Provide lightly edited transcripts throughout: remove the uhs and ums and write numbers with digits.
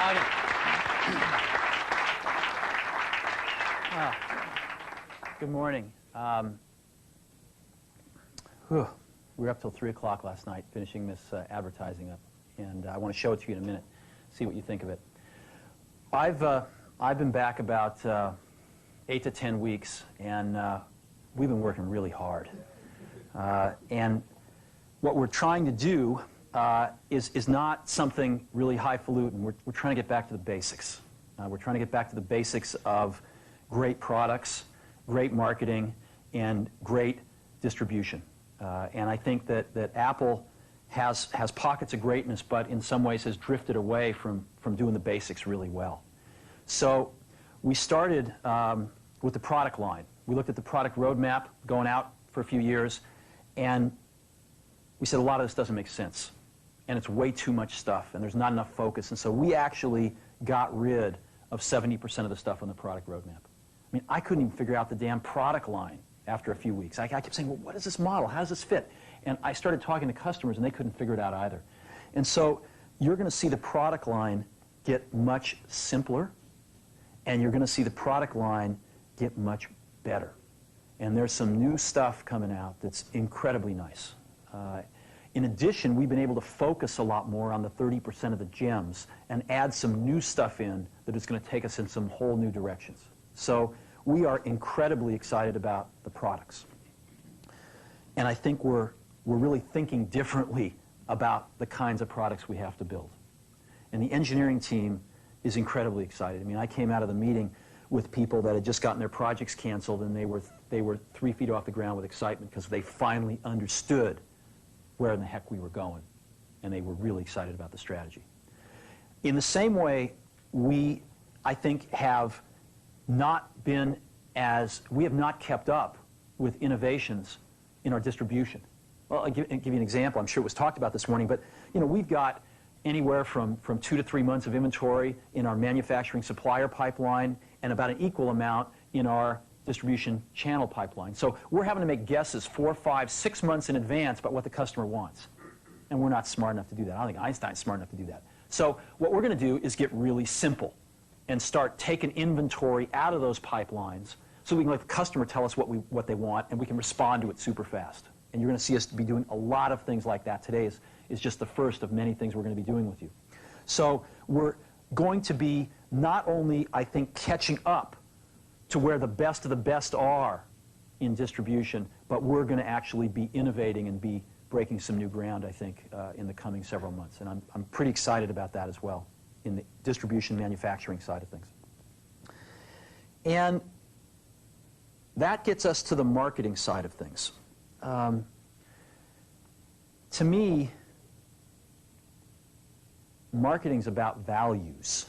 Well, good morning. We were up till 3 o'clock last night finishing this advertising up, and I want to show it to you in a minute, see what you think of it. I've been back about 8 to 10 weeks, and we've been working really hard. And what we're trying to do is not something really highfalutin. We're trying to get back to the basics. We're trying to get back to the basics of great products, great marketing, and great distribution. And I think that Apple has pockets of greatness, but in some ways has drifted away from doing the basics really well. So we started with the product line. We looked at the product roadmap going out for a few years, and we said a lot of this doesn't make sense. And it's way too much stuff, and there's not enough focus. And so we actually got rid of 70% of the stuff on the product roadmap. I mean, I couldn't even figure out the damn product line after a few weeks. I kept saying, well, what is this model? How does this fit? And I started talking to customers, and they couldn't figure it out either. And so you're going to see the product line get much simpler, and you're going to see the product line get much better. And there's some new stuff coming out that's incredibly nice. In addition, we've been able to focus a lot more on the 30% of the gems and add some new stuff in that is going to take us in some whole new directions. So we are incredibly excited about the products. And I think we're really thinking differently about the kinds of products we have to build. And the engineering team is incredibly excited. I mean, I came out of the meeting with people that had just gotten their projects canceled, and they were 3 feet off the ground with excitement because they finally understood where in the heck we were going, and they were really excited about the strategy. In the same way, we, I think, have not kept up with innovations in our distribution. Well, I'll give you an example. I'm sure it was talked about this morning, but we've got anywhere from 2 to 3 months of inventory in our manufacturing supplier pipeline and about an equal amount in our distribution channel pipeline. So we're having to make guesses 4, 5, 6 months in advance about what the customer wants. And we're not smart enough to do that. I don't think Einstein's smart enough to do that. So what we're going to do is get really simple and start taking inventory out of those pipelines so we can let the customer tell us what they want, and we can respond to it super fast. And you're going to see us be doing a lot of things like that. Today is just the first of many things we're going to be doing with you. So we're going to be not only, I think, catching up to where the best of the best are in distribution, but we're going to actually be innovating and be breaking some new ground, I think, in the coming several months. And I'm pretty excited about that as well in the distribution manufacturing side of things. And that gets us to the marketing side of things. To me, marketing's about values.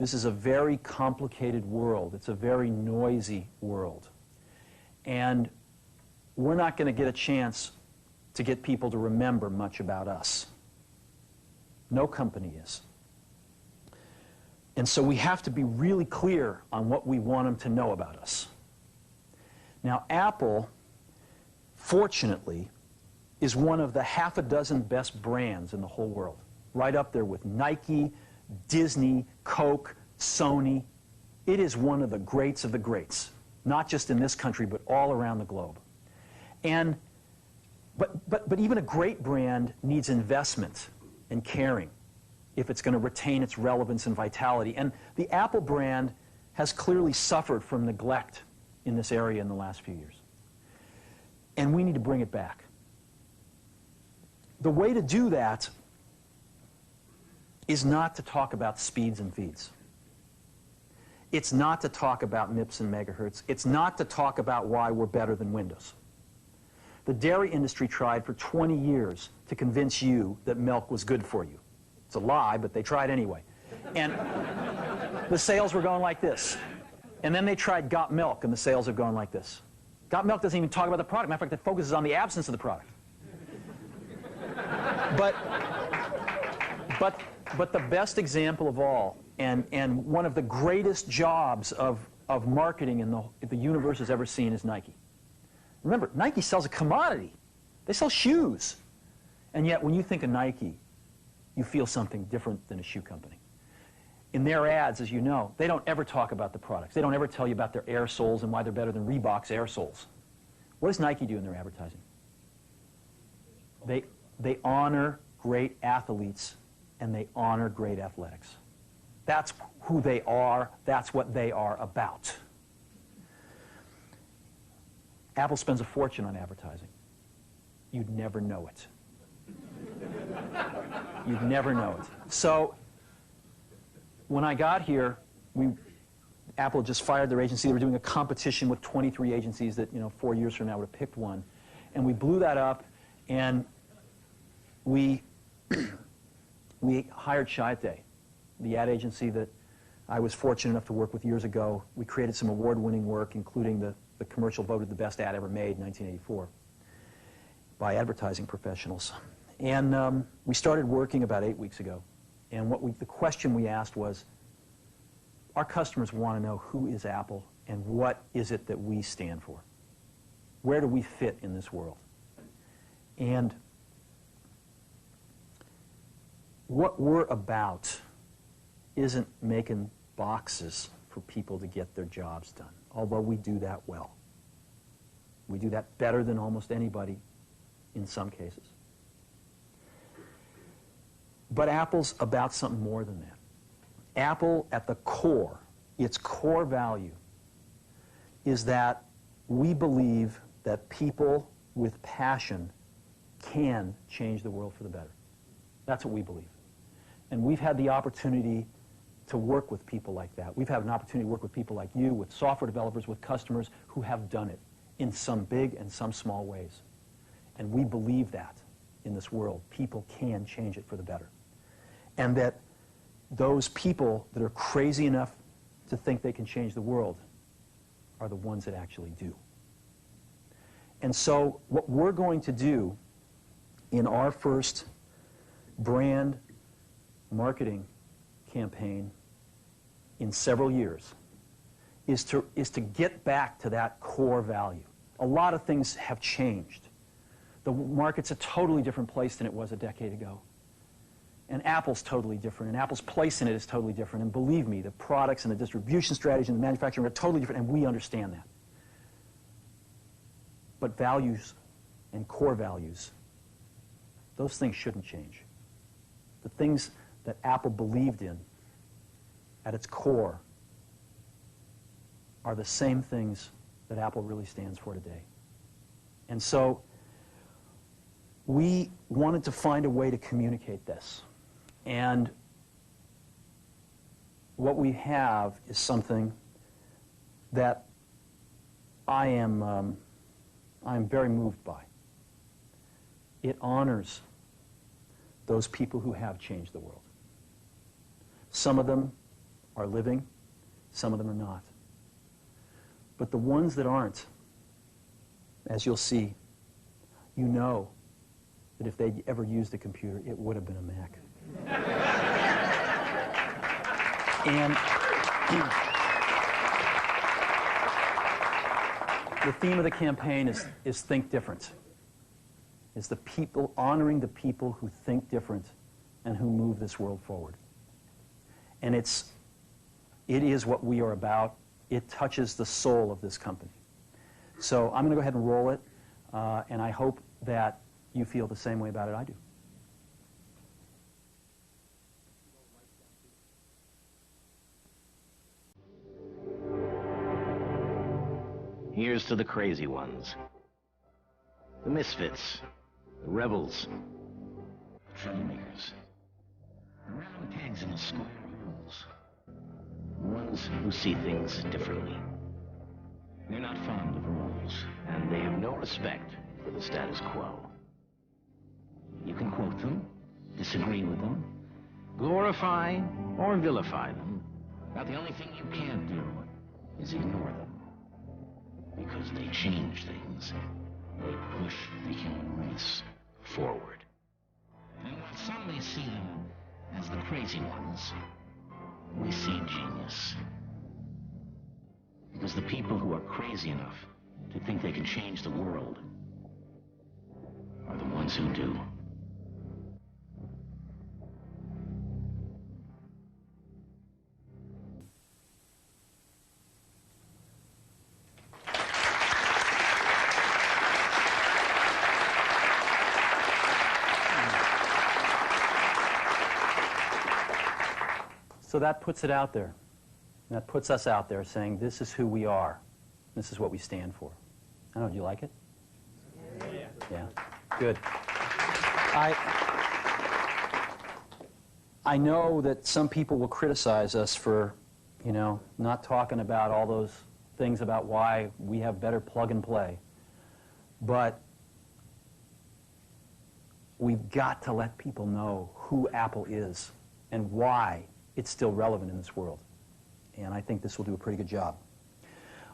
This is a very complicated world. It's a very noisy world. And we're not going to get a chance to get people to remember much about us. No company is. And so we have to be really clear on what we want them to know about us. Now, Apple, fortunately, is one of the half a dozen best brands in the whole world. Right up there with Nike, Disney, Coke, Sony. It is one of the greats of the greats, not just in this country, but all around the globe. But even a great brand needs investment and caring if it's going to retain its relevance and vitality. And the Apple brand has clearly suffered from neglect in this area in the last few years. And we need to bring it back. The way to do that is not to talk about speeds and feeds. It's not to talk about MIPS and megahertz. It's not to talk about why we're better than Windows. The dairy industry tried for 20 years to convince you that milk was good for you. It's a lie, but they tried anyway. And the sales were going like this. And then they tried Got Milk, and the sales have gone like this. Got Milk doesn't even talk about the product. Matter of fact, it focuses on the absence of the product. But the best example of all, and one of the greatest jobs of marketing the universe has ever seen is Nike. Remember, Nike sells a commodity. They sell shoes. And yet, when you think of Nike, you feel something different than a shoe company. in their ads, as you know, they don't ever talk about the products. They don't ever tell you about their air soles and why they're better than Reebok's air soles. What does Nike do in their advertising? They honor great athletes and they honor great athletics. That's who they are. That's what they are about. Apple spends a fortune on advertising. You'd never know it. You'd never know it. So when I got here, Apple just fired their agency. They were doing a competition with 23 agencies that, 4 years from now would have picked one. And we blew that up, and we hired Chiat/Day, the ad agency that I was fortunate enough to work with years ago. We created some award-winning work, including the commercial voted the best ad ever made in 1984 by advertising professionals. And we started working about 8 weeks ago. And the question we asked was, our customers want to know who is Apple and what is it that we stand for? Where do we fit in this world? And what we're about isn't making boxes for people to get their jobs done, although we do that well. We do that better than almost anybody in some cases. But Apple's about something more than that. Apple, at the core, its core value, is that we believe that people with passion can change the world for the better. That's what we believe. And we've had the opportunity to work with people like that. We've had an opportunity to work with people like you, with software developers, with customers who have done it in some big and some small ways. And we believe that in this world, people can change it for the better. And that those people that are crazy enough to think they can change the world are the ones that actually do. And so what we're going to do in our first brand marketing campaign in several years is to get back to that core value. A lot of things have changed. The market's a totally different place than it was a decade ago. And Apple's totally different, and Apple's place in it is totally different. And believe me, the products and the distribution strategy and the manufacturing are totally different, and we understand that. But values and core values, those things shouldn't change. The things that Apple believed in at its core are the same things that Apple really stands for today. And so we wanted to find a way to communicate this. And what we have is something that I'm very moved by. It honors those people who have changed the world. Some of them are living, some of them are not. But the ones that aren't, as you'll see, you know that if they'd ever used a computer, it would have been a Mac. And the theme of the campaign is Think Different. It's the people, honoring the people who think different and who move this world forward. And it is what we are about. It touches the soul of this company. So I'm going to go ahead and roll it, and I hope that you feel the same way about it I do. Here's to the crazy ones, the misfits, the rebels, the troublemakers, the round pegs in the square holes, the ones who see things differently. They're not fond of rules, and they have no respect for the status quo. You can quote them, disagree with them, glorify or vilify them, but the only thing you can't do is ignore them. Because they change things. They push the human race forward. And while some may see them as the crazy ones, we see genius. Because the people who are crazy enough to think they can change the world are the ones who do. So that puts it out there. That puts us out there saying this is who we are. This is what we stand for. I don't know, do you like it? Yeah. Yeah. Good. I know that some people will criticize us for, you know, not talking about all those things about why we have better plug and play. But we've got to let people know who Apple is and why it's still relevant in this world. And I think this will do a pretty good job.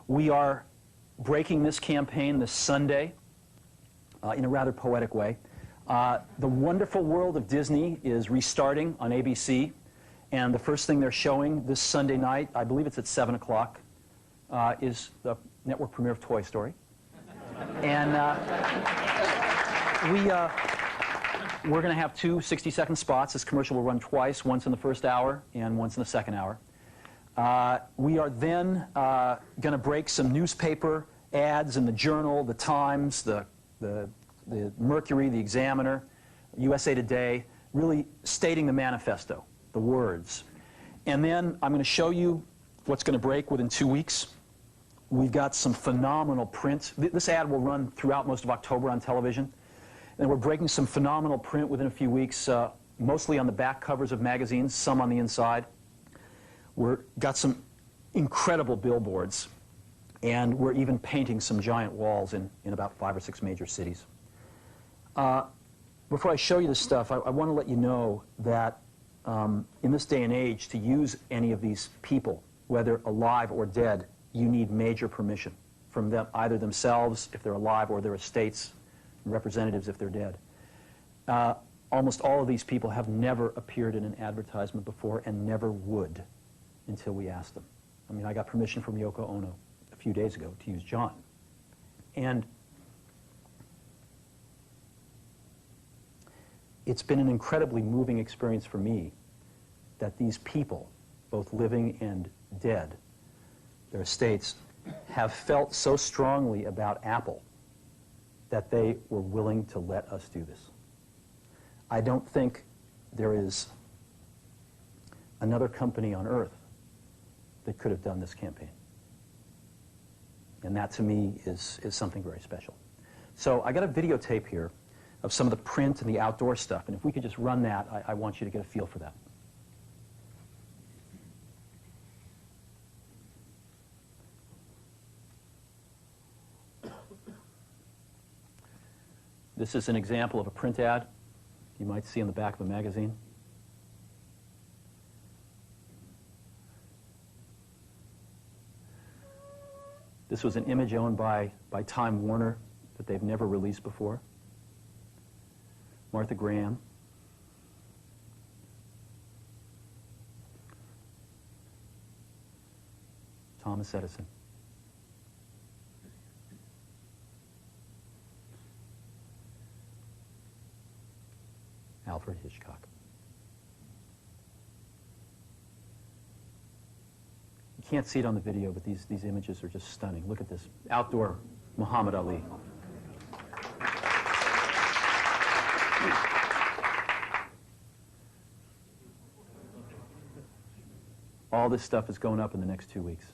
We are breaking this campaign this Sunday in a rather poetic way. The Wonderful World of Disney is restarting on ABC, and the first thing they're showing this Sunday night, I believe it's at 7 o'clock, is the network premiere of Toy Story. And we're going to have two 60-second spots. This commercial will run twice, once in the first hour and once in the second hour. We are then going to break some newspaper ads in the Journal, the Times, the Mercury, the Examiner, USA Today, really stating the manifesto, the words. And then I'm going to show you what's going to break within 2 weeks. We've got some phenomenal print. This ad will run throughout most of October on television. And we're breaking some phenomenal print within a few weeks, mostly on the back covers of magazines, some on the inside. We've got some incredible billboards, and we're even painting some giant walls in about 5 or 6 major cities. Before I show you this stuff, I want to let you know that in this day and age, to use any of these people, whether alive or dead, you need major permission from them, either themselves, if they're alive, or their estates, and representatives if they're dead. Almost all of these people have never appeared in an advertisement before and never would until we asked them. I mean, I got permission from Yoko Ono a few days ago to use John. And it's been an incredibly moving experience for me that these people, both living and dead, their estates, have felt so strongly about Apple that they were willing to let us do this. I don't think there is another company on earth that could have done this campaign. And that, to me, is something very special. So I got a videotape here of some of the print and the outdoor stuff. And if we could just run that, I want you to get a feel for that. This is an example of a print ad you might see on the back of a magazine. This was an image owned by Time Warner that they've never released before. Martha Graham. Thomas Edison. Alfred Hitchcock. You can't see it on the video, but these images are just stunning. Look at this. Outdoor Muhammad Ali. All this stuff is going up in the next 2 weeks.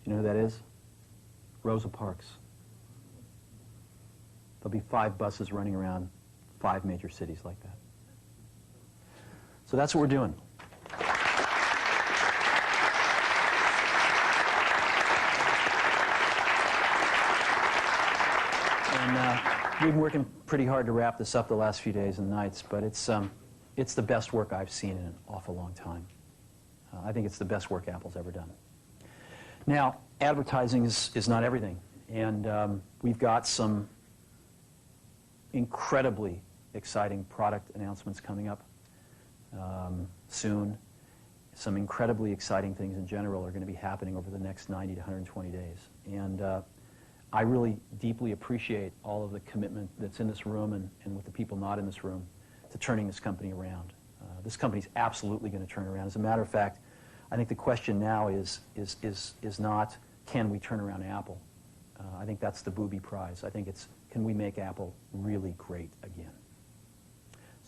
You know who that is? Rosa Parks. There'll be 5 buses running around 5 major cities like that. So that's what we're doing. And we've been working pretty hard to wrap this up the last few days and nights, but it's the best work I've seen in an awful long time. I think it's the best work Apple's ever done. Now, advertising is not everything, and we've got some incredibly exciting product announcements coming up soon, some incredibly exciting things in general are going to be happening over the next 90 to 120 days. And I really deeply appreciate all of the commitment that's in this room and with the people not in this room to turning this company around. This company's absolutely going to turn around. As a matter of fact, I think the question now is not, can we turn around Apple? I think that's the booby prize. I think it's, can we make Apple really great again?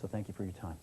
So thank you for your time.